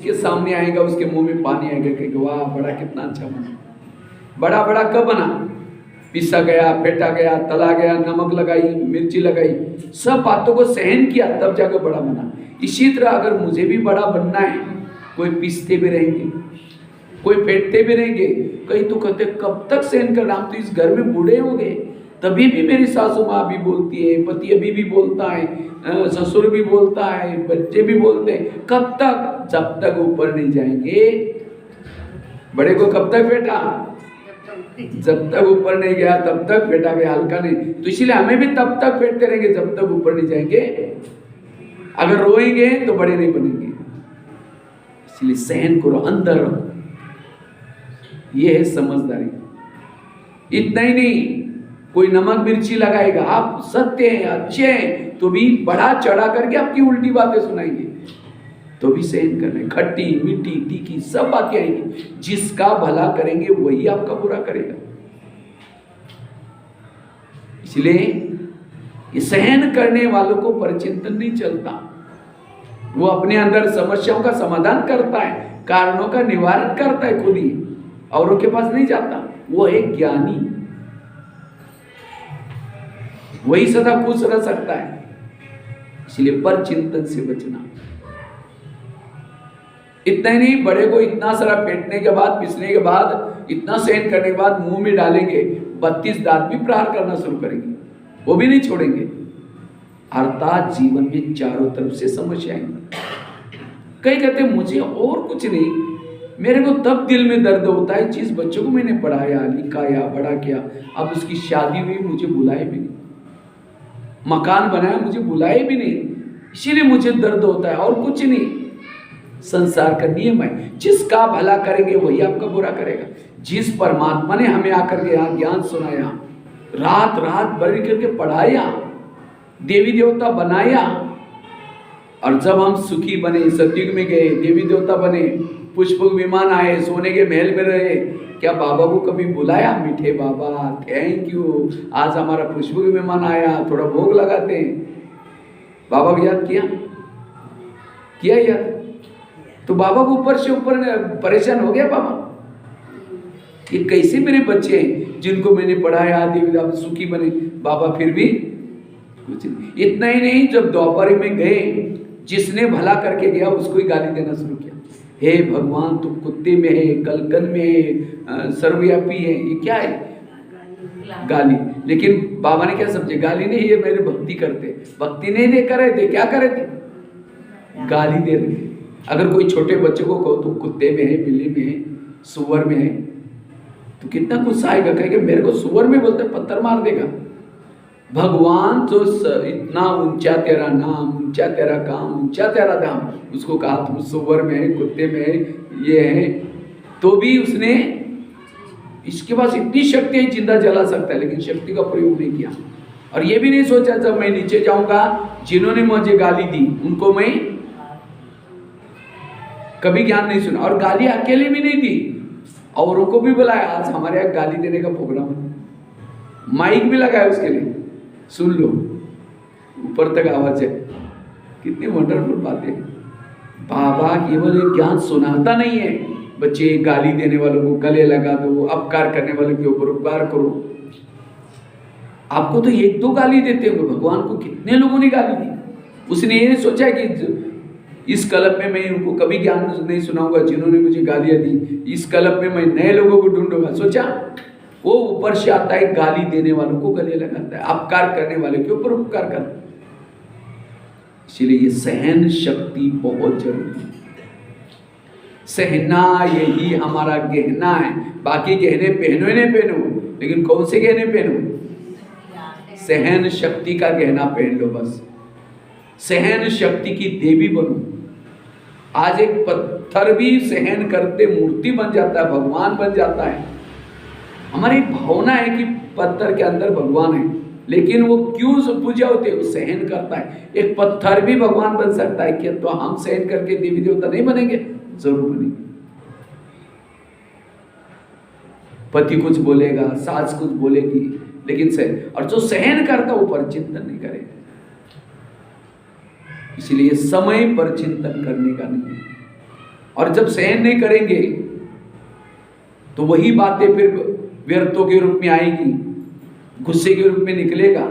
के सामने आएगा उसके मुंह में पानी आएगा कि वाह बड़ा कितना अच्छा बना। बड़ा बड़ा कब बना? पिसा गया, फेंटा गया, तला गया, नमक लगाई, मिर्ची लगाई, सब बातों को सहन किया, तब जाकर बड़ा बना। इसी तरह अगर मुझे भी बड़ा बनना है, कोई पीसते भी रहेंगे, कोई फेंटते भी रहेंगे, कई तो कहते कब तक सहन करना, हम तो इस घर में बूढ़े हो गए, तभी भी मेरी सासू माँ भी बोलती है, पति अभी भी बोलता है, ससुर भी बोलता है, बच्चे भी बोलते हैं, कब तक? जब तक ऊपर नहीं जाएंगे। बड़े को कब तक फेंटा? जब तक ऊपर नहीं गया तब तक फेंटा गया, हल्का नहीं। तो इसीलिए हमें भी तब तक फेंटते रहेंगे जब तक ऊपर नहीं जाएंगे। अगर रोएंगे तो बड़े नहीं बनेंगे। इसलिए सहन करो, अंदर रखो, ये है समझदारी। इतना ही नहीं, कोई नमक मिर्ची लगाएगा, आप सत्य हैं, अच्छे हैं, तो भी बढ़ा चढ़ा करके आपकी उल्टी बातें सुनाएंगे, तो भी सहन करना। खट्टी मीठी तीखी सब बातें आएंगी। जिसका भला करेंगे वही आपका बुरा करेगा। इसलिए ये सहन करने वालों को परचिंतन नहीं चलता। वो अपने अंदर समस्याओं का समाधान करता है, कारणों का निवारण करता है खुद ही, औरों के पास नहीं जाता। वो है ज्ञानी, वही सदा खुश रह सकता है। इसलिए परचिंतन से बचना। इतना ही नहीं, बड़े को इतना सारा फेंटने के बाद, पिसने के बाद, इतना सहन करने के बाद मुंह में डालेंगे, 32 दांत भी प्रहार करना शुरू करेंगे, वो भी नहीं छोड़ेंगे। अर्थात जीवन में चारों तरफ से समस्याएं। कई कहते मुझे और कुछ नहीं, मेरे को तब दिल में दर्द होता है जिस बच्चों को मैंने पढ़ाया लिखाया बड़ा किया, अब उसकी शादी हुई मुझे बुलाए भी नहीं, मकान बनाया मुझे बुलाए भी नहीं, इसीलिए मुझे दर्द होता है, और कुछ नहीं। संसार का नियम है, जिसका भला करेंगे वही आपका बुरा करेगा। जिस परमात्मा ने हमें आकर के यहाँ ज्ञान सुनाया, रात रात भर करके पढ़ाया, देवी देवता बनाया, और जब हम सुखी बने, सतयुग में गए, देवी देवता बने, पुष्पक विमान आए, सोने के महल में रहे, क्या बाबा को कभी बुलाया? मीठे बाबा थैंक यू, आज हमारा पुष्पक विमान आया, थोड़ा भोग लगाते हैं। बाबा को याद किया याद? तो बाबा को ऊपर से ऊपर परेशान हो गया बाबा, ये कैसे मेरे बच्चे हैं जिनको मैंने पढ़ाया, देवी आप सुखी बने, बाबा फिर भी कुछ नहीं। इतना ही नहीं, जब द्वापर में गए, जिसने भला करके गया उसको ही गाली देना शुरू किया। हे भगवान तुम कुत्ते में है, कलकन में है, सर्वव्यापी है, ये क्या है? गाली। लेकिन बाबा ने क्या समझे? गाली नहीं, ये मेरे भक्ति करते, भक्ति नहीं दे कर रहे थे, क्या कर रहे थे? गाली दे रहे थे। अगर कोई छोटे बच्चे को कहो तुम कुत्ते में है, बिल्ली में है, सुअर में है, तो कितना गुस्सा आएगा, कहेगा मेरे को सुअर में बोलते पत्थर मार देगा। भगवान जो इतना ऊंचा तेरा नाम, ऊंचा तेरा काम, ऊंचा तेरा धाम, उसको कहा तुम सुअर में है, कुत्ते में है, ये है, तो भी उसने, इसके पास इतनी शक्ति है जिंदा जला सकता है, लेकिन शक्ति का प्रयोग नहीं किया। और ये भी नहीं सोचा जब मैं नीचे जाऊंगा, जिन्होंने मुझे गाली दी उनको मैं कभी ज्ञान नहीं सुना, और गाली अकेले भी नहीं दी, औरों को भी बुलाया। आज हमारे यहाँ गाली देने का प्रोग्राम है, माइक भी लगाया उसके लिए, सुन लो, ऊपर तक आवाज है। कितनी वंडरफुल बात है। बाबा केवल एक ज्ञान सुनाता नहीं है, बच्चे गाली देने वालों को गले लगा दो, अपकार करने वालों के ऊपर उपकार करो। आपको तो एक दो गाली देते होंगे, भगवान को कितने लोगों ने गाली दी। उसने ये सोचा कि इस कल्प में मैं उनको कभी ज्ञान नहीं सुनाऊंगा जिन्होंने मुझे गालियां दी, इस कल्प में मैं नए लोगों को ढूंढूंगा। सोचा, वो ऊपर से आता है, गाली देने वालों को गले लगाता है, अपकार करने वाले के ऊपर उपकार करता है। इसलिए ये सहन शक्ति बहुत जरूरी है। सहना यही हमारा गहना है। बाकी गहने पहनो ही नहीं पहनो, लेकिन कौन से गहने पहनो? सहन शक्ति का गहना पहन लो बस। सहन शक्ति की देवी बनो। आज एक पत्थर भी सहन करते मूर्ति बन जाता है, भगवान बन जाता है। हमारी भावना है कि पत्थर के अंदर भगवान है, लेकिन वो क्यों पूजा होती है? वो सहन करता है। एक पत्थर भी भगवान बन सकता है क्या? तो हम सहन करके देवी देवता नहीं बनेंगे? जरूर बनेंगे। पति कुछ बोलेगा, सास कुछ बोलेगी, लेकिन सहन, और जो सहन करता वो पर चिंतन नहीं करेगा। इसलिए समय पर चिंतन करने का नहीं है। और जब सहन नहीं करेंगे तो वही बातें फिर व्यर्थों के रूप में आएंगी, गुस्से के रूप में निकलेगा।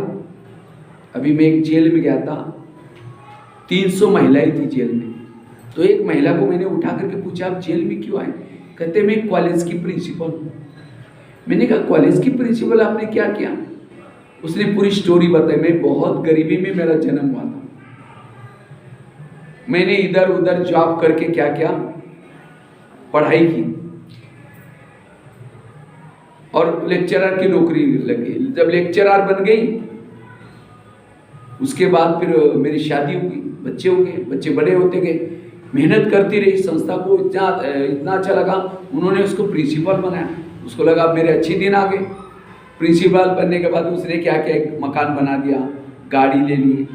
अभी मैं एक जेल में गया था, 300 महिलाएं थी जेल में। तो एक महिला को मैंने उठा करके पूछा, आप जेल में क्यों आए? कहते मैं कॉलेज की प्रिंसिपल हूँ। मैंने कहा कॉलेज की प्रिंसिपल आपने क्या किया? उसने पूरी स्टोरी बताई। मैं बहुत गरीबी में मेरा जन्म हुआ था, मैंने इधर उधर जॉब करके क्या क्या पढ़ाई की और लेक्चरर की नौकरी लगी। जब लेक्चरर बन गई उसके बाद फिर मेरी शादी हो गई, बच्चे हो गए, बच्चे बड़े होते गए। मेहनत करती रही, संस्था को इतना अच्छा लगा, उन्होंने उसको प्रिंसिपल बनाया। उसको लगा अब मेरे अच्छे दिन आ गए। प्रिंसिपल बनने के बाद उसने क्या किया, एक मकान बना दिया, गाड़ी ले ली,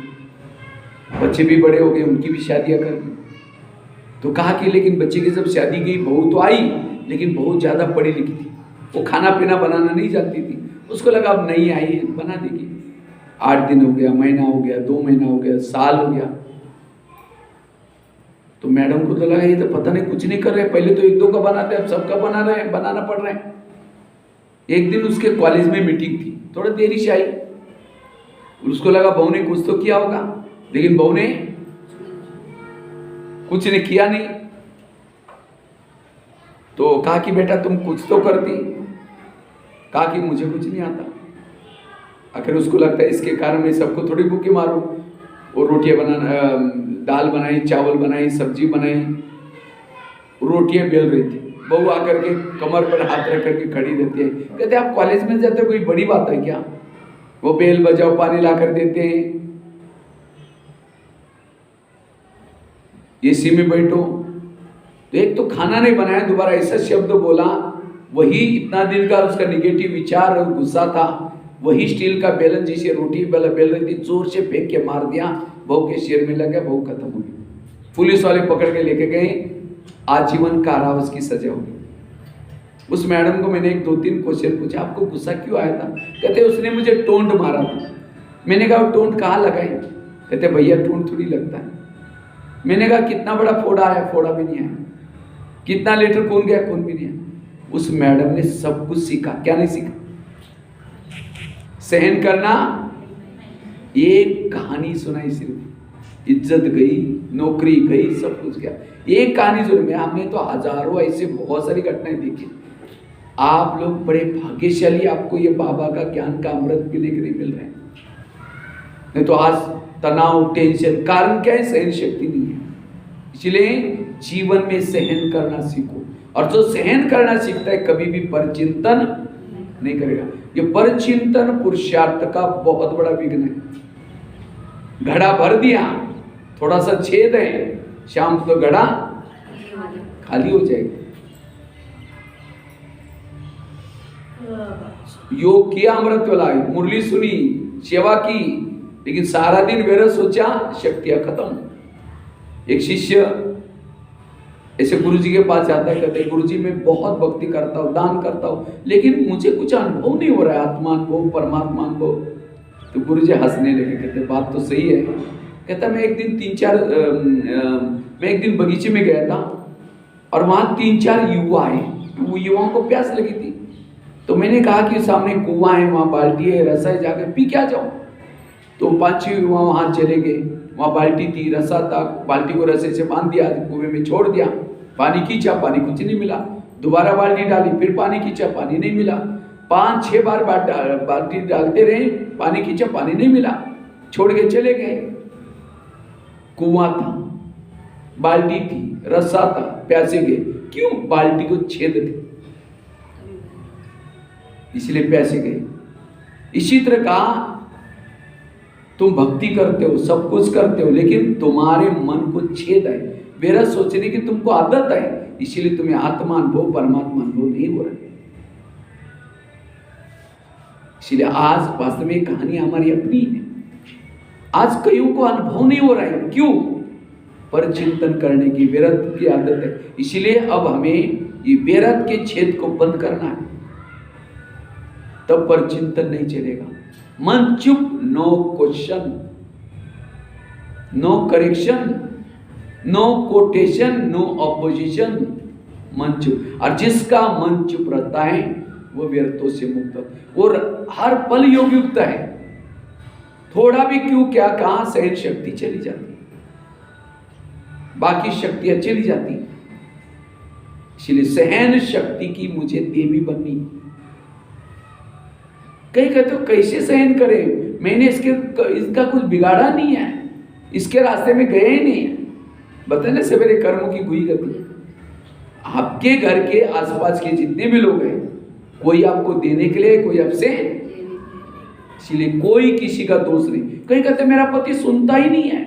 बच्चे भी बड़े हो गए, उनकी भी शादियां कर दी। तो कहा कि लेकिन बच्चे की जब शादी की, बहू तो आई लेकिन बहुत ज़्यादा पढ़ी लिखी थी, वो खाना पीना बनाना नहीं जानती थी। उसको लगा अब नहीं आई है, बना देगी। 8 दिन हो गया, महीना हो गया, 2 महीना हो गया, साल हो गया। तो मैडम को तो लगा ये तो पता नहीं कुछ नहीं कर रहे, पहले तो 1-2 का बनाते, अब सबका बना रहे हैं, बनाना पड़ रहा है। एक दिन उसके कॉलेज में मीटिंग थी, थोड़ा देरी से आई। उसको लगा बहू ने कुछ तो किया होगा, लेकिन बहू ने कुछ ने किया नहीं। तो कहा कि बेटा तुम कुछ तो करती। कहा कि मुझे कुछ नहीं आता। आखिर उसको लगता है इसके कारण मैं सबको थोड़ी भूखे मारूं। वो रोटियां बनाना, दाल बनाई, चावल बनाई, सब्जी बनाई, रोटियां बेल रही थी। बहू आकर के कमर पर हाथ रख करके खड़ी रहती है। कहते आप कॉलेज में जाते कोई बड़ी बात है क्या? वो बेल बजाओ, पानी ला कर देते हैं, एसी में बैठो। तो एक तो खाना नहीं बनाया, दोबारा ऐसा शब्द बोला, वही इतना दिन का उसका निगेटिव विचार और गुस्सा था, वही स्टील का बेलन जिसे रोटी बेल रही थी, जोर से फेंक के मार दिया। बहू के सिर में लग गया, बहू खत्म हो गई। पुलिस वाले पकड़ के लेके गए, आजीवन कारावास की सजा हो गई। उस मैडम को मैंने 1-2-3 क्वेश्चन पूछा, आपको गुस्सा क्यों आया था? कहते उसने मुझे टोंट मारा था। मैंने कहा टोंट कहाँ लगाई? कहते भैया टोंट थोड़ी लगता है। मैंने कहा कितना बड़ा फोड़ा आया? फोड़ा भी नहीं आया। कितना लीटर खून गया? खून भी नहीं आया। उस मैडम ने सब कुछ सीखा। क्या नहीं सीखा? सहन करना। एक कहानी सुनाई, सिर्फ इज्जत गई, नौकरी गई, सब कुछ गया। एक कहानी सुनी। हमने तो हजारों ऐसे बहुत सारी घटनाएं देखी। आप लोग बड़े भाग्यशाली, आपको ये बाबा का ज्ञान का अमृत पीने के लिए मिल रहे हैं। नहीं तो आज तनाव, टेंशन, कारण क्या है? सहन शक्ति नहीं है। इसलिए जीवन में सहन करना सीखो। और जो सहन करना सीखता है कभी भी परचिंतन नहीं करेगा। ये परचिंतन पुरुषार्थ का बहुत बड़ा विघ्न है। घड़ा भर दिया, थोड़ा सा छेद है, शाम को घड़ा खाली हो जाएगा। योग किया, अमृत लाई, मुरली सुनी, सेवा की, लेकिन सारा दिन व्यर्थ सोचा, शक्तियां खत्म। एक शिष्य ऐसे गुरु जी के पास जाता है, कहते गुरु जी मैं बहुत भक्ति करता हूँ, दान करता हूँ, लेकिन मुझे कुछ अनुभव नहीं हो रहा है, आत्मा अनुभव, परमात्मा अनुभव। तो गुरु जी हंसने लगे, कहते बात तो सही है। कहता मैं एक दिन बगीचे में गया था और वहाँ 3-4 युवा आए। वो युवाओं को प्यास लगी थी, तो मैंने कहा कि सामने कुआं है, वहाँ बाल्टी है, रसा है, जाकर पी क्या जाओ। तो 5-6 युवा वहाँ चले गए। वहाँ बाल्टी थी, रसा था, बाल्टी को रस्से से बांध दिया, कुएं में छोड़ दिया। पानी खींचा, पानी कुछ नहीं मिला। दोबारा बाल्टी डाली, फिर पानी खींचा, पानी नहीं मिला। 5-6 बार बाल्टी डालते रहे, पानी खींचा, पानी नहीं मिला, छोड़ के चले गए। कुआं था, बाल्टी थी, रस्सा था, प्यासे गए। क्यों? बाल्टी को छेद थे, इसलिए प्यासे गए। इसी तरह का तुम भक्ति करते हो, सब कुछ करते हो, लेकिन तुम्हारे मन को छेद है, मेरा सोचने की तुमको आदत है, इसीलिए तुम्हें आत्मा अनुभव, परमात्मा अनुभव नहीं हो रहा। इसलिए आज वास्तव में कहानी हमारी अपनी है। आज कईयों को अनुभव नहीं हो रहा है। क्यों? पर चिंतन करने की, विरत की आदत है। इसलिए अब हमें ये विरत के छेद को बंद करना है, तब पर चिंतन नहीं चलेगा। मन चुप, no question, no correction, no quotation, no opposition, मन चुप। और जिसका मन चुप रहता है वो व्यर्थों से मुक्त और हर पल योग युक्त है। थोड़ा भी क्यों क्या कहां सहन शक्ति चली जाती, बाकी शक्तियां चली जाती। इसलिए सहन शक्ति की मुझे देवी बननी। कई कहते हो कैसे सहन करें, मैंने इसका कुछ बिगाड़ा नहीं है, इसके रास्ते में गए ही नहीं है। बताए ना सवेरे कर्मों की गुई गति है। आपके घर के आसपास के जितने भी लोग हैं, कोई आपको देने के लिए, कोई आपसे, इसलिए कोई किसी का दोष नहीं। कई कहते मेरा पति सुनता ही नहीं है,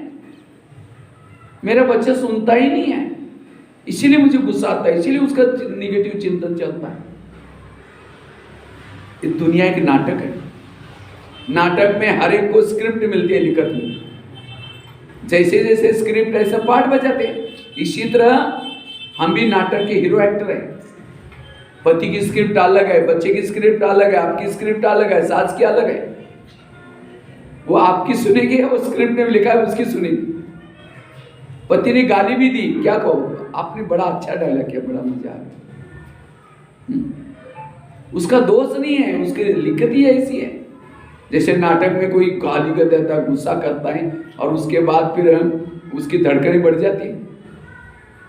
मेरा बच्चा सुनता ही नहीं है, इसीलिए मुझे गुस्सा आता है, इसीलिए उसका निगेटिव चिंतन चलता है। ये दुनिया एक नाटक है। नाटक में हर एक को स्क्रिप्ट मिलती है लिखत में, जैसे जैसे स्क्रिप्ट ऐसा पाठ बजाते हैं। इसी तरह हम भी नाटक के हीरो एक्टर हैं। पति की स्क्रिप्ट अलग है, बच्चे की स्क्रिप्ट अलग है, आपकी स्क्रिप्ट अलग है, सास की अलग है। वो आपकी सुनेगी, वो स्क्रिप्ट में लिखा है उसकी सुनेगी। पति ने गाली भी दी, क्या कहो, आपने बड़ा अच्छा डायलॉग किया, बड़ा मजा आ गया। उसका दोष नहीं है, उसकी लिखत ही ऐसी है। जैसे नाटक में कोई गाली कर देता है, गुस्सा करता है और उसके बाद फिर उसकी धड़कनें बढ़ जाती है,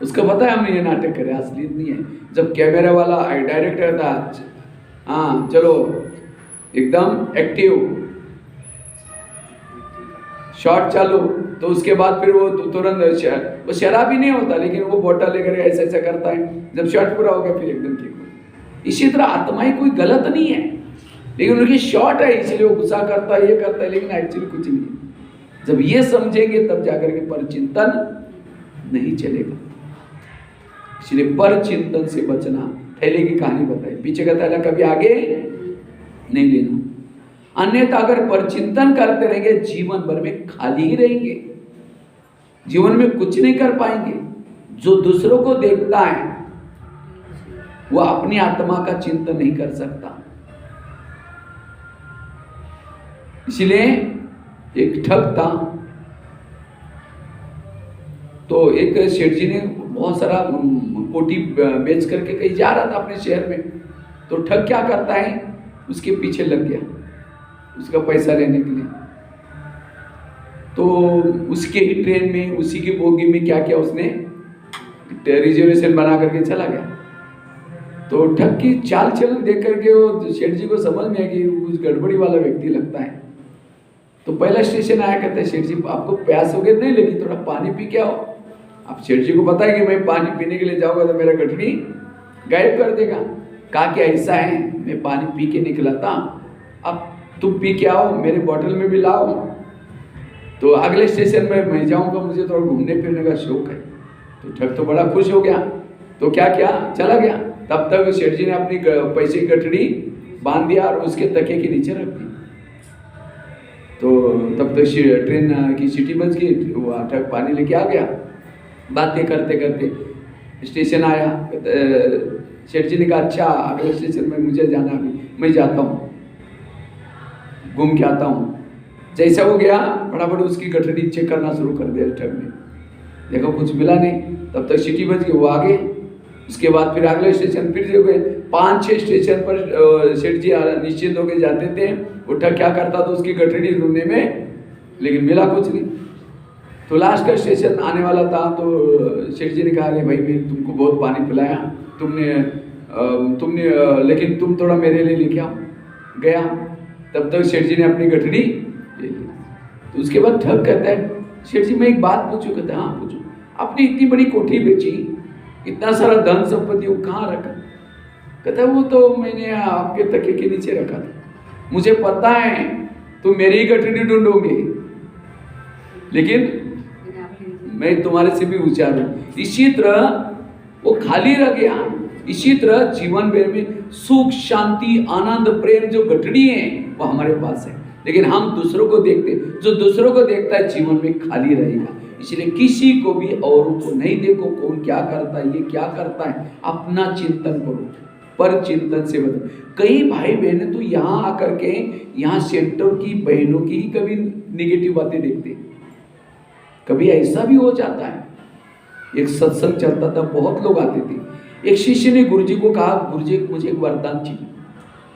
उसका पता है हमने ये नाटक करे, असलियत नहीं है। जब कैमरा वाला डायरेक्टर था, हाँ चलो एकदम एक्टिव शॉट चालू, तो उसके बाद फिर वो तुरंत वो शराबी नहीं होता, लेकिन वो बोतल लेकर ऐसा ऐसा करता है। जब शॉट पूरा हो गया फिर एकदम ठीक हो। इसी तरह आत्माएं कोई गलत नहीं है, लेकिन उनकी शॉट है, इसलिए वो गुस्सा करता है, ये करता है, लेकिन एक्चुअली कुछ नहीं है। जब ये समझेंगे तब जाकर के परचिंतन नहीं चलेगा। इसलिए पर चिंतन से बचना। थैले की कहानी बताई, पीछे का थैला कभी आगे नहीं लेना, अन्यथा अगर पर चिंतन करते रहेंगे जीवन भर में खाली ही रहेंगे, जीवन में कुछ नहीं कर पाएंगे। जो दूसरों को देखता है वो अपनी आत्मा का चिंतन नहीं कर सकता। इसलिए एक ठग था, तो एक सेठ जी ने बहुत सारा कोठी बेच करके कहीं जा रहा था अपने शहर में, तो ठग क्या करता है, उसके पीछे लग गया उसका पैसा लेने के लिए। तो उसके ही ट्रेन में, उसी की बोगी में क्या किया उसने, रिजर्वेशन बना करके चला गया। तो ठग की चाल चलन देख करके वो सेठ जी को समझ में आया कि उस गड़बड़ी वाला व्यक्ति लगता है। तो पहला स्टेशन आया, कहता है सेठ जी आपको प्यास हो गई, नहीं लगी, थोड़ा पानी पी के आओ। अब सेठ जी को पता है कि मैं पानी पीने के लिए जाऊंगा तो मेरा गठरी गायब कर देगा। कहा कि ऐसा है, मैं पानी पी के निकला था, अब तुम पी के आओ, मेरे बोतल में भी लाओ, तो अगले स्टेशन में मैं जाऊंगा, मुझे थोड़ा घूमने फिरने का शौक है। तो ठग तो बड़ा खुश हो गया, तो क्या किया, चला गया। तब तक सेठ जी ने अपनी पैसे की गठरी बांध दिया और उसके तकिए के नीचे रख दी। तो तब तक ट्रेन की सीटी बज गई, वो ठग पानी लेके आ गया। बातें करते करते स्टेशन आया, सेठ जी ने कहा अच्छा अगले स्टेशन में मुझे जाना, अभी मैं जाता हूँ, घूम के आता हूँ। जैसा वो गया फटाफट उसकी गठरी चेक करना शुरू कर दिया ठग ने, देखो कुछ मिला नहीं। तब तक सिटी बज गई, वो आगे। उसके बाद फिर अगले स्टेशन फिर से गए, 5-6 स्टेशन पर सेठ जी निश्चिंत होकर जाते थे। वो ठग क्या करता था, उसकी गठरी ढूंढने में, लेकिन मिला कुछ नहीं। तो लास्ट का स्टेशन आने वाला था, तो सेठ जी ने कहा भाई मैं तुमको बहुत पानी पिलाया, तुमने लेकिन तुम थोड़ा मेरे लिए लेके आओ। गया, तब तक सेठ जी ने अपनी गठरी ले ली। तो उसके बाद ठग कहता है सेठ जी मैं एक बात पूछूं? कहता है हाँ पूछो। अपनी इतनी बड़ी कोठी बेची, इतना सारा धन संपत्ति वो कहाँ रखा? कहता है वो तो मैंने आपके तकिए के नीचे रखा था, मुझे पता है तुम मेरी ही गठरी ढूंढोगे, लेकिन मैं तुम्हारे से भी ऊंचा हूं। इसी तरह वो खाली रह गया। इसी तरह जीवन भर में सुख, शांति, आनंद, प्रेम जो गठरी है वो हमारे पास है, लेकिन हम दूसरों को देखते, जो दूसरों को देखता है जीवन में खाली रहेगा। इसलिए किसी को भी औरों को नहीं देखो, कौन क्या करता है, ये क्या करता है, अपना चिंतन करो, पर चिंतन से बदलो। कई भाई बहनें तो यहाँ आकर के यहाँ सेंटर की बहनों की ही कभी निगेटिव बातें देखते, कभी ऐसा भी हो जाता है। एक सत्संग चलता था, बहुत लोग आते थे। एक शिष्य ने गुरुजी को कहा, गुरुजी मुझे एक वरदान चाहिए।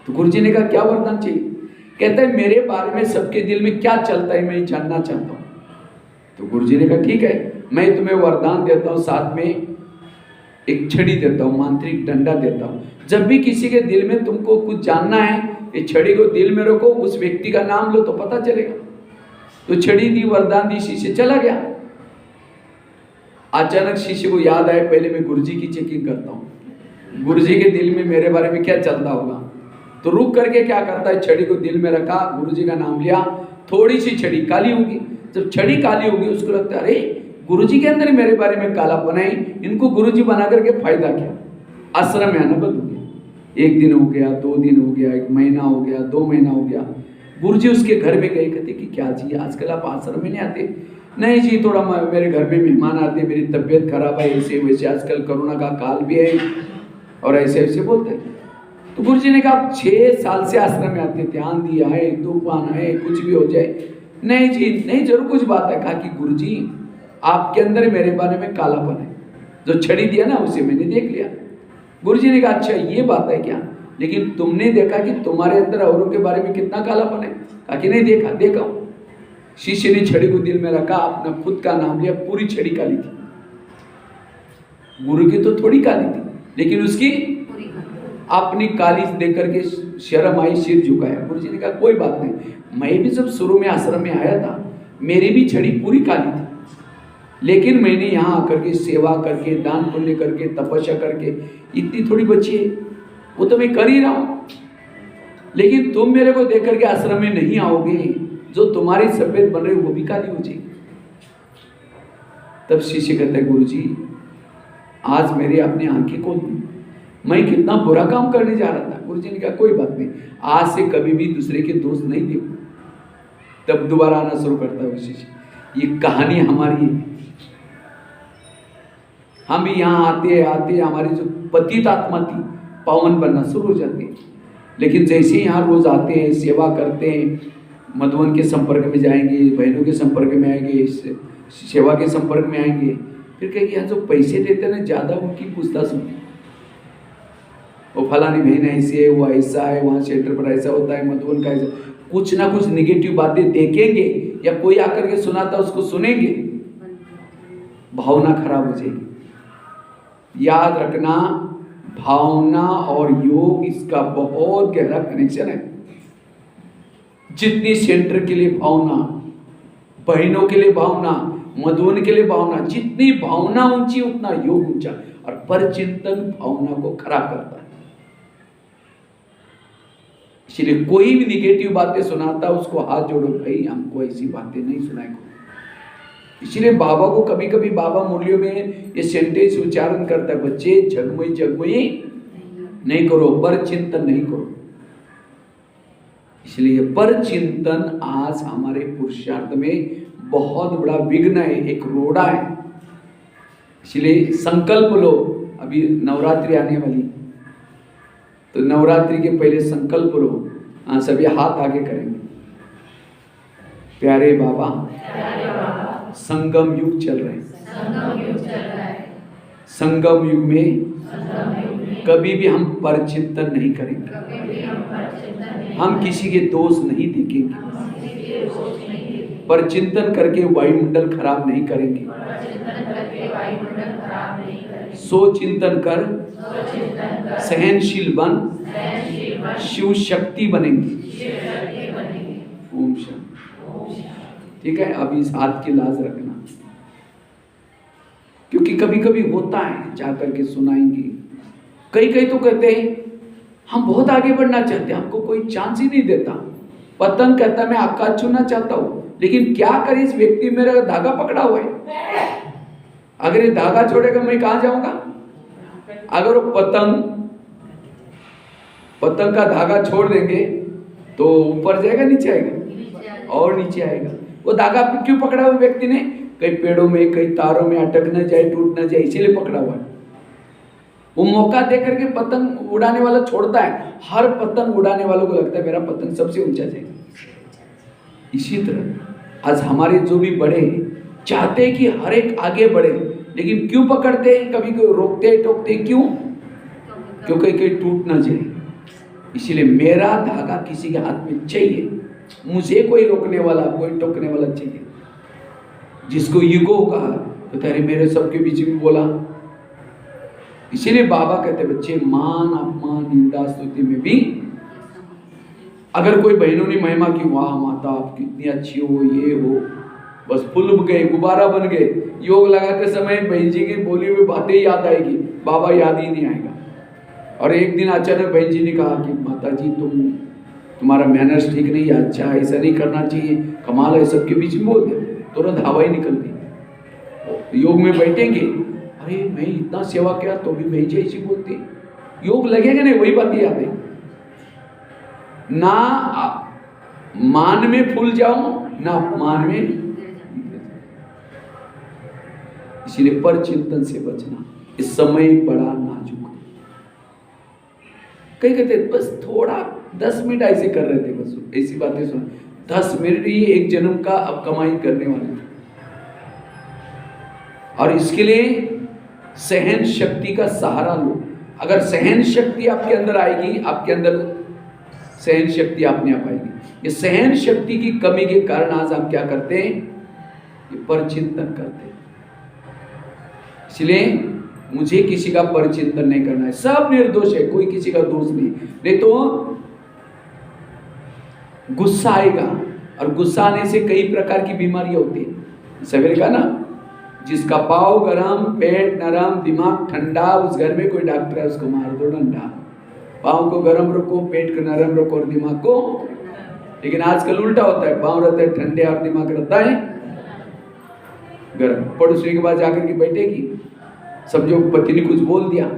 तो गुरुजी ने कहा क्या वरदान चाहिए? कहता है मेरे बारे में सबके दिल में क्या चलता है मैं जानना चाहता हूँ। तो गुरुजी ने कहा ठीक है, मैं तुम्हें वरदान देता हूँ, साथ में एक छड़ी देता हूँ, मांत्रिक डंडा देता हूँ। जब भी किसी के दिल में तुमको कुछ जानना है, ये छड़ी को दिल में रखो, उस व्यक्ति का नाम लो तो पता चलेगा। तो छड़ी दी, वरदान दी, शिष्य चला गया। अचानक शिष्य को याद आया, पहले मैं गुरुजी की चेकिंग करता हूँ, गुरुजी के दिल में मेरे बारे में क्या चलता होगा। तो रुक करके क्या करता है, छड़ी को दिल में रखा, गुरुजी का नाम लिया। थोड़ी सी छड़ी काली होगी, जब छड़ी काली होगी उसको लगता है अरे गुरुजी के अंदर मेरे बारे में कालापन है, इनको गुरुजी बना करके फायदा क्या। आश्रम में आना बंद हो गया। 1 दिन हो गया, 2 दिन हो गया, 1 महीना हो गया, 2 महीना हो गया। गुरुजी उसके घर में गए, कहते कि क्या जी आजकल आप आश्रम में नहीं आते? नहीं जी, थोड़ा मेरे घर में मेहमान आते, मेरी तबीयत खराब है, ऐसे वैसे, आजकल कोरोना का काल भी है और ऐसे ऐसे बोलते हैं। तो गुरुजी ने कहा 6 साल से आश्रम में आते, ध्यान दिया है, तूफान है, कुछ भी हो जाए। नहीं जी नहीं, जरूर कुछ बात है। कहा कि गुरुजी आपके अंदर मेरे बारे में कालापन है, जो छड़ी दिया ना उसे मैंने देख लिया। गुरुजी ने कहा अच्छा ये बात है क्या, लेकिन तुमने देखा कि तुम्हारे अंदर औरों के बारे में कितना कालापन है? कहा कि नहीं देखा। देखा। शिष्य ने छड़ी को दिल में रखा, अपना खुद का नाम लिया, पूरी छड़ी काली थी। गुरु की तो थोड़ी काली थी, लेकिन उसकी अपनी काली देख करके शर्म आई, सिर झुकाया। गुरुजी ने कहा कोई बात नहीं, मैं भी जब शुरू में आश्रम में आया था मेरी भी छड़ी पूरी काली थी, लेकिन मैंने यहाँ आकर के सेवा करके, दान पुण्य करके, तपस्या करके इतनी थोड़ी बची है, वो तो मैं कर ही रहा हूँ। लेकिन तुम मेरे को देख करके आश्रम में नहीं आओगे, जो तुम्हारी सफेद बन रही वो भी काली हो जाएगी। तब शिष्य कहता है गुरुजी आज मेरी अपनी आंखें खोल दी, मैं कितना बुरा काम करने जा रहा था। गुरुजी ने कहा कोई बात नहीं, आज से कभी भी दूसरे के दोष नहीं देखो। तब दोबारा आना शुरू करता है वो शिष्य। ये कहानी हमारी है, हम भी यहाँ आते आते हमारी जो पतित आत्मा थी पावन बनना शुरू हो जाती है। लेकिन जैसे ही यहाँ रोज आते हैं, सेवा करते हैं, मधुबन के संपर्क में जाएंगे, बहनों के संपर्क में आएंगे, सेवा के संपर्क में आएंगे, फिर कहेंगे यहाँ जो पैसे देते ना ज़्यादा उनकी पूछताछ होती, वो फलानी बहन ऐसी है, वो ऐसा है, वहाँ सेंटर पर ऐसा होता है, मधुबन का ऐसा, कुछ ना कुछ निगेटिव बातें देखेंगे या कोई आकर के सुनाता उसको सुनेंगे, भावना खराब हो जाएगी। याद रखना, भावना और योग इसका बहुत गहरा कनेक्शन है। जितनी सेंटर के लिए भावना, बहनों के लिए भावना, मधुबन के लिए भावना, जितनी भावना ऊंची उतना योग ऊंचा। और परचिंतन भावना को खराब करता है। इसलिए कोई भी निगेटिव बातें सुनाता उसको हाथ जोड़ो, भाई हमको ऐसी बातें नहीं सुनाए को। इसलिए बाबा को कभी कभी बाबा मुरलियों में ये सेंटेंस उच्चारण करता है, बच्चे जगमई जगमई नहीं करो, पर चिंतन नहीं करो। इसलिए पर चिंतन आज हमारे पुरुषार्थ में बहुत बड़ा विघ्न है, एक रोड़ा है। इसलिए संकल्प लो, अभी नवरात्रि आने वाली, तो नवरात्रि के पहले संकल्प लो। हाँ सभी हाथ आगे करेंगे। प्यारे बाबा, संगम युग चल रहे हैं, संगम युग में कभी भी हम परचिंतन नहीं करेंगे, हम किसी के दोष नहीं देखेंगे, परचिंतन करके वायुमंडल खराब नहीं करेंगे, सोचिंतन कर सहनशील बन शिव शक्ति बनेंगे। ओम शांति। ठीक है, अभी इस हाथ की लाज रखना, क्योंकि कभी कभी होता है, जाकर के सुनाएंगे। कई तो कहते हैं हम बहुत आगे बढ़ना चाहते हैं, हमको कोई चांस ही नहीं देता। पतंग कहता मैं आकाश छूना चाहता हूं, लेकिन क्या करे, इस व्यक्ति मेरा धागा पकड़ा हुआ है, अगर ये धागा छोड़ेगा मैं कहां जाऊंगा। अगर वो पतंग का धागा छोड़ देंगे तो ऊपर जाएगा, नीचे आएगा और नीचे आएगा। वो धागा क्यों पकड़ा हुआ व्यक्ति ने, कई पेड़ों में, कई तारों में अटक न जाए, टूट न जाए, इसीलिए पकड़ा हुआ है। वो मौका दे करके पतंग उड़ाने वाला छोड़ता है। हर पतंग उड़ाने वालों को लगता है मेरा पतंग सबसे ऊंचा जाएगा। इसी तरह आज हमारे जो भी बड़े चाहते हैं कि हर एक आगे बढ़े, लेकिन क्यों पकड़ते हैं, कभी कोई रोकते टोकते, क्यों? क्योंकि कहीं टूट ना जाए। इसलिए मेरा धागा किसी के हाथ में चाहिए, मुझे कोई रोकने वाला, कोई टोकने वाला चाहिए। जिसको ईगो कहा तो तेरे मेरे सबके बीच में बोला। इसीलिए बाबा कहते बच्चे, मान अपमान निंदा स्तुति में भी अगर कोई बहनों ने महिमा की, वाह माता आप कितनी अच्छी हो, ये हो, बस फूल गए, गुब्बारा बन गए। योग लगाते समय बहन जी की बोली हुई बातें याद आएगी, बाबा याद ही नहीं आएगा। और एक दिन अचानक बहन जी ने कहा कि माता जी तुम्हारा मैनर्स ठीक नहीं है, अच्छा ऐसा नहीं करना चाहिए, कमाल है, सबके बीच में बोल दे, तुरंत हवा ही निकल गई। योग में बैठेंगे, अरे मैं इतना सेवा किया तो भी बहन जी ऐसी बोलती, योग लगेगा नहीं, वही बातें याद है। ना मान में फूल जाऊं ना अपमान में। इसलिए पर चिंतन से बचना, इस समय बड़ा नाजुक है। कई कहते बस थोड़ा 10 मिनट ऐसे कर रहे थे, बस ऐसी बातें सुन, 10 मिनट ही एक जन्म का अब कमाई करने वाले थे। और इसके लिए सहन शक्ति का सहारा लो। अगर सहन शक्ति आपके अंदर आएगी, आपके अंदर सहन शक्ति अपने आप आएगी। ये सहन शक्ति की कमी के कारण आज हम क्या करते हैं, ये परचिंतन करते हैं। इसलिए मुझे किसी का परचिंतन नहीं करना है, सब निर्दोष है, कोई किसी का दोष नहीं तो गुस्सा आएगा, और गुस्सा आने से कई प्रकार की बीमारियां होती है। सवेरे का ना, जिसका पाँव गरम, पेट नरम, दिमाग ठंडा, उस घर में कोई डॉक्टर है उसको मार दो डंडा। पाँव को गरम रखो, पेट को नरम रखो और दिमाग को। लेकिन आजकल उल्टा होता है, पाँव रहते हैं ठंडे और दिमाग रहता है गरम। पड़ोसी के पास जाकर के बैठेगी, समझो पति ने कुछ बोल दिया,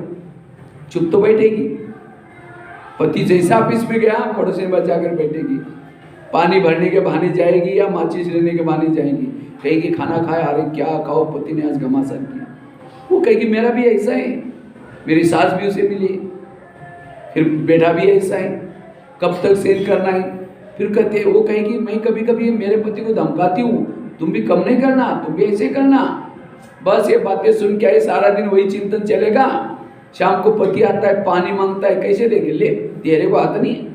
चुप तो बैठेगी। पति जैसा ऑफिस में गया, पड़ोसी के पास जाकर बैठेगी, पानी भरने के बहाने जाएगी या माचिस लेने के बहाने जाएगी, कहेगी खाना खाया, अरे क्या खाओ, पति ने आज घमासान किया। वो कहेगी मेरा भी ऐसा है, मेरी सास भी उसे मिली, फिर बेटा भी ऐसा है, कब तक सहन करना है। फिर कहते वो कहेगी मैं कभी कभी मेरे पति को धमकाती हूँ, तुम भी कम नहीं करना, तुम भी ऐसे करना। बस ये बातें सुन के आए, सारा दिन वही चिंतन चलेगा। शाम को पति आता है, पानी मांगता है, कैसे देंगे, ले तेरे को आता नहीं है।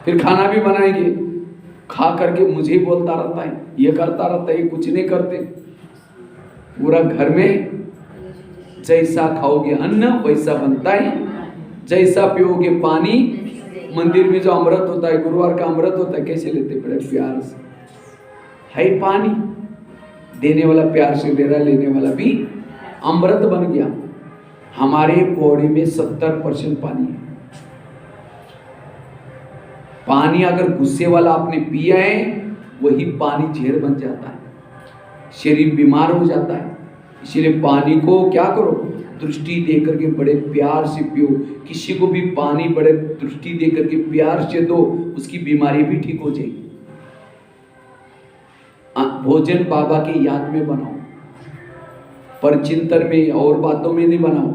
फिर खाना भी बनाएंगे, खा करके मुझे ही बोलता रहता है, ये करता रहता है, ये कुछ नहीं करते। पूरा घर में जैसा खाओगे अन्न वैसा बनता है, जैसा पियोगे पानी। मंदिर में जो अमृत होता है, गुरुवार का अमृत होता है, कैसे लेते, बड़े प्यार से है पानी, देने वाला प्यार से दे रहा, लेने वाला भी अमृत बन गया। हमारे बॉडी में 70% पानी है। पानी अगर गुस्से वाला आपने पिया है, वही पानी जहर बन जाता है, शरीर बीमार हो जाता है। इसलिए पानी को क्या करो, दृष्टि देकर के बड़े प्यार से पियो। किसी को भी पानी बड़े दृष्टि देकर के प्यार से दो, उसकी बीमारी भी ठीक हो जाएगी। भोजन बाबा की याद में बनाओ, पर चिंतन में और बातों में नहीं बनाओ।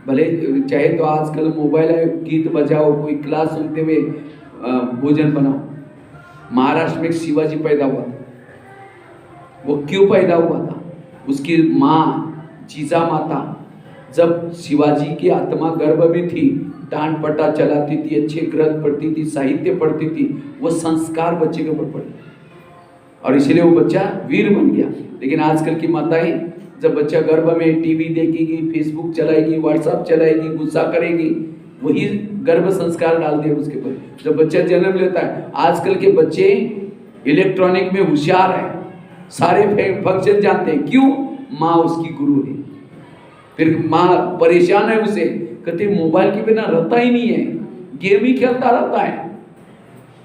भले चाहे तो आजकल मोबाइल है, गीत बजाओ, कोई क्लास सुनते हुए भोजन बनाओ। महाराष्ट्र में एक शिवाजी पैदा हुआ था। वो क्यों पैदा हुआ था? उसकी माँ जीजा माता जब शिवाजी की आत्मा गर्भ में थी, डांट पटा चलाती थी, अच्छे ग्रंथ पढ़ती थी, साहित्य पढ़ती थी, वो संस्कार बच्चे के ऊपर पड़े और इसलिए वो बच्चा वीर बन गया। लेकिन आजकल की माताएं, जब बच्चा गर्भ में टीवी देखेगी, फेसबुक चलाएगी, व्हाट्सएप चलाएगी, गुस्सा करेगी, वही गर्भ संस्कार डाल दिया उसके ऊपर। जब बच्चा जन्म लेता है, आजकल के बच्चे इलेक्ट्रॉनिक में होशियार है, सारे फंक्शन जानते हैं। क्यों? माँ उसकी गुरु है। फिर माँ परेशान है उसे, कहते मोबाइल के बिना रहता ही नहीं है, गेम ही खेलता रहता है।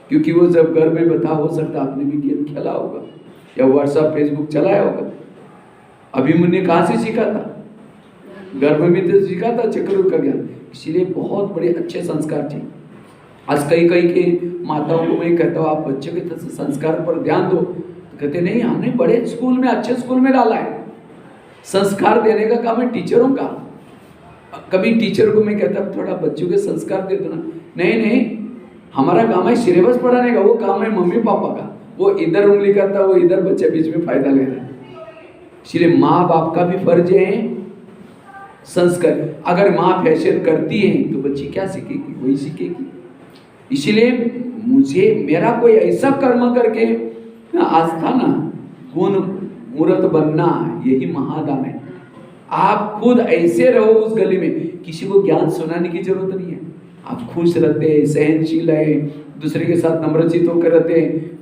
क्योंकि वो जब घर में बता, हो सकता आपने भी गेम खेला होगा या व्हाट्सएप फेसबुक चलाया होगा। अभिमन्यु कहाँ से सीखा था? गर्भ में तो सीखा था चक्रवृत्ति का ज्ञान। इसीलिए बहुत बड़े अच्छे संस्कार चाहिए। आज कई के माताओं को मैं कहता हूँ, आप बच्चे के संस्कार पर ध्यान दो, तो कहते नहीं, हमने बड़े स्कूल में, अच्छे स्कूल में डाला है। संस्कार देने का काम है टीचरों का। कभी टीचर को मैं कहता थोड़ा बच्चों के संस्कार दे दो ना, नहीं, हमारा काम है सिलेबस पढ़ाने का, वो काम है मम्मी पापा का। वो इधर उंगली करता, वो इधर बच्चे बीच में फायदा ले रहा है। इसलिए माँ बाप का भी फर्ज है संस्कार। अगर माँ फैशन करती है तो बच्ची क्या सीखेगी? वही सीखेगी। इसलिए मुझे मेरा कोई ऐसा कर्म करके आज था ना, गुण मूर्त बनना, यही महादान है। आप खुद ऐसे रहो उस गली में, किसी को ज्ञान सुनाने की जरूरत नहीं है। आप खुश रहते हैं, सहनशील है, दूसरे के साथ नम्रचित होकर रहते हैं,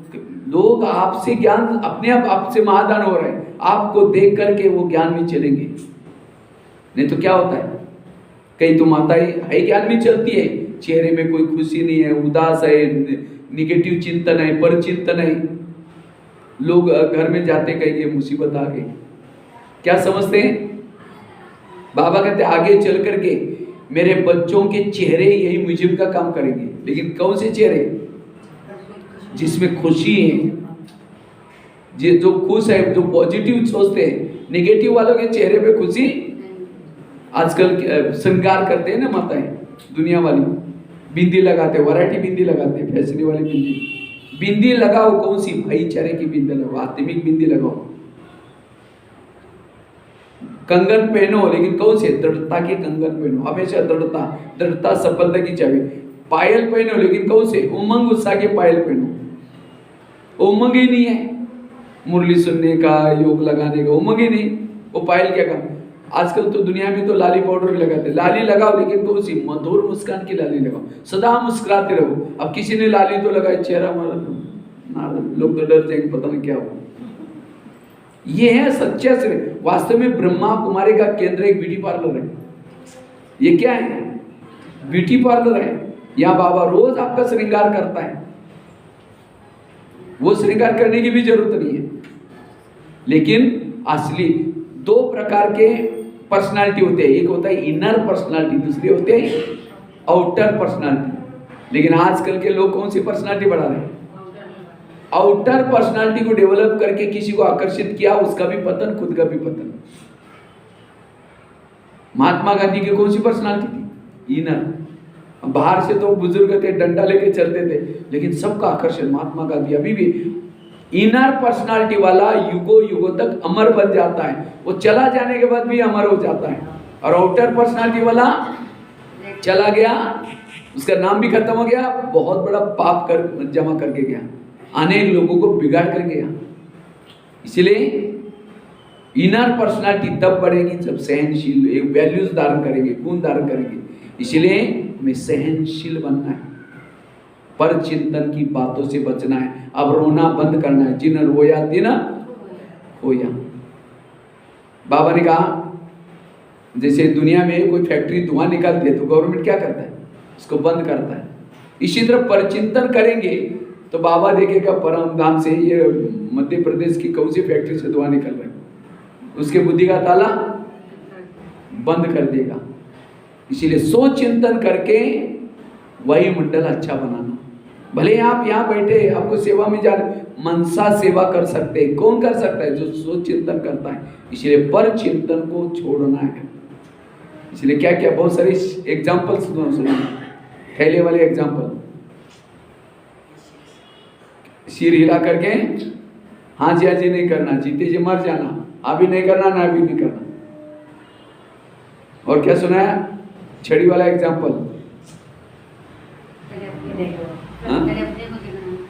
लोग आपसे ज्ञान अपने आप आपसे महादान हो रहे हैं, आपको देख करके वो ज्ञान में चलेंगे। नहीं तो क्या होता है, कई तो माताएं है ज्ञान में चलती है, चेहरे में कोई खुशी नहीं है, उदास है, निगेटिव चिंतन है, पर चिंतन है। लोग घर में जाते कहेंगे मुसीबत आ गई, क्या समझते हैं? बाबा कहते आगे चल करके मेरे बच्चों के चेहरे यही म्यूजियम का काम करेंगे। लेकिन कौन से चेहरे? जिसमें खुशी है, जो खुश है, जो पॉजिटिव सोचते हैं। नेगेटिव वालों के चेहरे पे खुशी, आजकल श्रृंगार करते हैं ना माताएं, दुनिया वाली बिंदी लगाते, वैरायटी बिंदी लगाते, फैशन वाली बिंदी लगाओ। कौन सी? भाईचारे की बिंदी लगाओ, आत्मिक बिंदी लगाओ। कंगन पहनो, लेकिन कौन से? दृढ़ता के कंगन पहनो, हमेशा दृढ़ता सफलता की चाबी। पायल पहनो, लेकिन कौन से? उमंग उत्साह के पायल पहनो। उमंग ही नहीं है मुरली सुनने का, योग लगाने का, उमंग ही नहीं, वो पायल क्या काम? आजकल तो दुनिया में तो लाली पाउडर भी लगाते, लाली लगाओ, लेकिन कौन सी? मधुर मुस्कान की लाली लगाओ, सदा मुस्कुराते रहो। अब किसी ने लाली तो लगाई, चेहरा मारा, लोग तो डर जाएंगे, पता नहीं क्या हो। ये है सच्चा श्रेय। वास्तव में ब्रह्मा कुमारी का केंद्र एक ब्यूटी पार्लर है। ये क्या है? ब्यूटी पार्लर है। यहाँ बाबा रोज आपका श्रृंगार करता है। वो श्रृंगार करने की भी जरूरत नहीं है। लेकिन असली दो प्रकार के पर्सनालिटी होते हैं, एक होता है इनर पर्सनालिटी, दूसरे होते हैं आउटर पर्सनालिटी। लेकिन आजकल के लोग कौन सी पर्सनालिटी बढ़ा रहे हैं? आउटर पर्सनालिटी को डेवलप करके किसी को आकर्षित किया, उसका भी पतन, खुद का भी पतन। महात्मा गांधी की कौन सी पर्सनालिटी थी? इनर। बाहर से तो बुजुर्ग थे, डंडा लेके चलते थे, लेकिन सबका आकर्षण महात्मा गांधी। अभी भी इनर पर्सनालिटी वाला युगों युगों तक अमर बन जाता है, वो चला जाने के बाद भी अमर हो जाता है। और आउटर पर्सनालिटी वाला चला गया, उसका नाम भी खत्म हो गया, बहुत बड़ा पाप कर जमा करके गया, अनेक लोगों को बिगाड़ कर गया। इसलिए इनर पर्सनालिटी तब बढ़ेगी जब सहनशील, एक वैल्यूज धारण करेंगे, गुण धारण करेंगे। इसलिए हमें सहनशील बनना है, पर चिंतन की बातों से बचना है। अब रोना बंद करना है। जिन रोया दिन होया। बाबा ने कहा जैसे दुनिया में कोई फैक्ट्री धुआं निकालती है तो गवर्नमेंट क्या करता है? इसको बंद करता है। इसी तरह परचिंतन करेंगे तो बाबा देखेगा परम धाम से ये मध्य प्रदेश की कौन सी फैक्ट्री से धुआं निकल रहा है, उसके बुद्धि का ताला बंद कर देगा। इसीलिए सोच चिंतन करके वही मंडल अच्छा बनाना। भले आप यहाँ बैठे, आपको सेवा में जाना, मनसा सेवा कर सकते हैं। कौन कर सकता है? जो सोच चिंतन करता है। इसलिए पर चिंतन को छोड़ना है। इसलिए क्या क्या बहुत सारे एग्जाम्पल सुना, थैले वाले एग्जाम्पल, सिर हिला करके हाँ जी नहीं करना, जीते जी मर जाना, अभी नहीं करना ना अभी नहीं करना। और क्या सुनाया? छड़ी वाला एग्जाम्पल।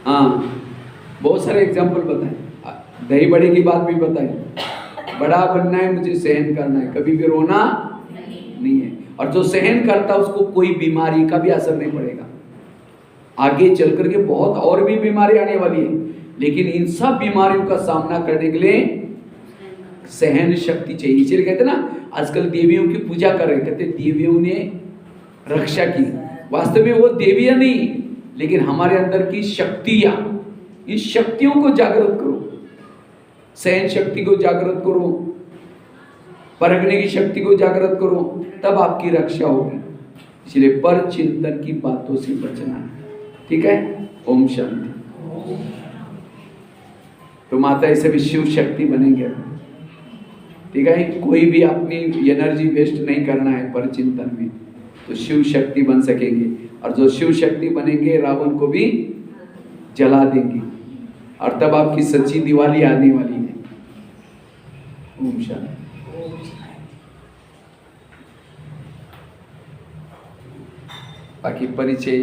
हाँ, बहुत सारे एग्जाम्पल बताए। दही बड़े की बात भी बताई। बड़ा बनना है, मुझे सहन करना है, कभी भी रोना नहीं है। और जो सहन करता है उसको कोई बीमारी का भी असर नहीं पड़ेगा। आगे चल करके बहुत और भी बीमारी आने वाली है, लेकिन इन सब बीमारियों का सामना करने के लिए सहन शक्ति चाहिए। इसलिए कहते ना, आजकल देवियों की पूजा कर रहे, कहते देवियों ने रक्षा की। वास्तव में वो देवियां नहीं, लेकिन हमारे अंदर की शक्तियां, इन शक्तियों को जागृत करो, सहन शक्ति को जागृत करो, परखने की शक्ति को जागृत करो, तब आपकी रक्षा होगी। इसलिए पर चिंतन की बातों से बचना है। ठीक है? ओम शांति। तो माता ऐसे भी शिव शक्ति बनेंगे। ठीक है? कोई भी अपनी एनर्जी वेस्ट नहीं करना है पर चिंतन में, तो शिव शक्ति बन सकेंगे। और जो शिव शक्ति बनेंगे रावण को भी जला देंगे, और तब आपकी सच्ची दिवाली आने वाली है। ओम शांति। ओम शांति। बाकी परिचय